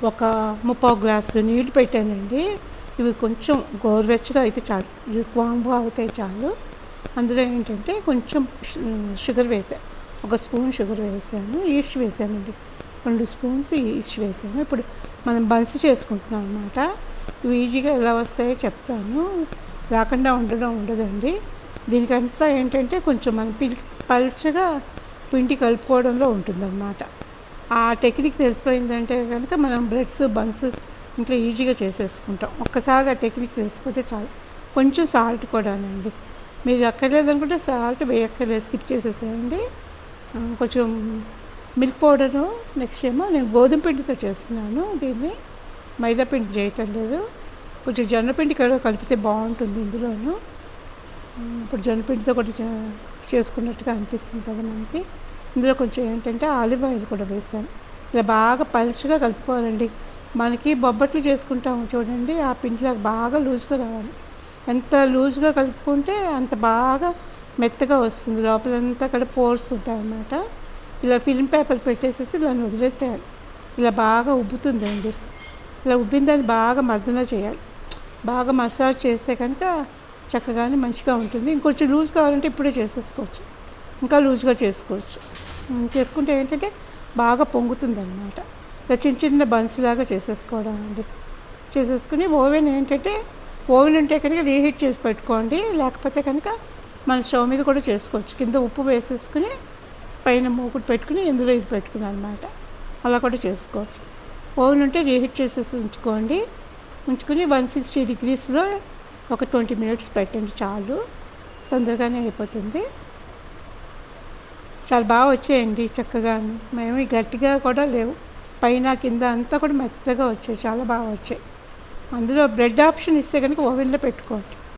ఒక ముప్పావు గ్లాసు నీళ్ళు పెట్టానండి. ఇవి కొంచెం గోరువెచ్చగా అయితే చాలు, వామ్గా అవుతాయి చాలు. అందులో ఏంటంటే కొంచెం షుగర్ వేసాను, ఒక స్పూన్ షుగర్ వేసాను, ఈస్ట్ వేసానండి, 2 స్పూన్స్ ఈస్ట్ వేసాను. ఇప్పుడు మనం బన్స్ చేసుకుంటున్నాం అనమాట. ఇవి ఈజీగా ఎలా వస్తాయో చెప్తాను, రాకుండా ఉండడం ఉండదండి. దీనికంతా ఏంటంటే కొంచెం మనం పల్చగా పిండి కలుపుకోవడంలో ఉంటుందన్నమాట. ఆ టెక్నిక్ తెలిసిపోయిందంటే కనుక మనం బ్రెడ్స్ బన్స్ ఇంట్లో ఈజీగా చేసేసుకుంటాం. ఒక్కసారి ఆ టెక్నిక్ తెలిసిపోతే చాలు. కొంచెం సాల్ట్ కూడానండి, మీకు అక్కర్లేదు అనుకుంటే సాల్ట్ వేయక్కర్లేదు, స్కిప్ చేసేసేయండి. కొంచెం మిల్క్ పౌడరు. నెక్స్ట్ ఏమో నేను గోధుమ పిండితో చేస్తున్నాను దీన్ని, మైదా పిండి చేయటం లేదు. కొంచెం జొన్నపిండి కూడా కలిపితే బాగుంటుంది ఇందులోను. ఇప్పుడు జొన్నపిండితో కూడా చేసుకున్నట్టుగా అనిపిస్తుంది కదా మనకి. ఇందులో కొంచెం ఏంటంటే ఆలివ్ ఆయిల్ కూడా వేసాను. ఇలా బాగా పలుచగా కలుపుకోవాలండి. మనకి బొబ్బట్లు చేసుకుంటాము చూడండి, ఆ పిండిలాగా బాగా లూజ్గా రావాలి. ఎంత లూజ్గా కలుపుకుంటే అంత బాగా మెత్తగా వస్తుంది, లోపలంతా కూడా పోర్స్ ఉంటాయి అన్నమాట. ఇలా ఫిల్మ్ పేపర్ పెట్టేసేసి ఇలా వదిలేసేయాలి. ఇలా బాగా ఉబ్బుతుందండి. ఇలా ఉబ్బిన దాన్ని బాగా మర్దన చేయాలి. బాగా మసాజ్ చేస్తే కనుక చక్కగానే మంచిగా ఉంటుంది. ఇంకొంచెం లూజ్ కావాలంటే ఇప్పుడే చేసేసుకోవచ్చు, ఇంకా లూజ్గా చేసుకోవచ్చు. చేసుకుంటే ఏంటంటే బాగా పొంగుతుంది అన్నమాట. ఇలా చిన్న చిన్న బన్స్ లాగా చేసేసుకోవడం అండి. చేసేసుకుని ఓవెన్ ఏంటంటే ఓవెన్ ఉంటే కనుక రీహీట్ చేసి పెట్టుకోండి, లేకపోతే కనుక మన స్టవ్ మీద కూడా చేసుకోవచ్చు. కింద ఉప్పు వేసేసుకుని పైన మూకుడు పెట్టుకుని ఇందులో వేసి పెట్టుకున్నాను అనమాట. అలా కూడా చేసుకోవచ్చు. ఓవెన్ ఉంటే రీహీట్ చేసేసి ఉంచుకోండి. ఉంచుకుని 160 degreesలో ఒక 20 minutes పెట్టండి చాలు, తొందరగానే అయిపోతుంది. చాలా బాగా వచ్చాయండి చక్కగా, మేము గట్టిగా కూడా లేవు, పైన కింద అంతా కూడా మెత్తగా వచ్చాయి, చాలా బాగా వచ్చాయి. అందులో బ్రెడ్ ఆప్షన్ ఇస్తే కనుక ఓవెన్లో పెట్టుకోండి.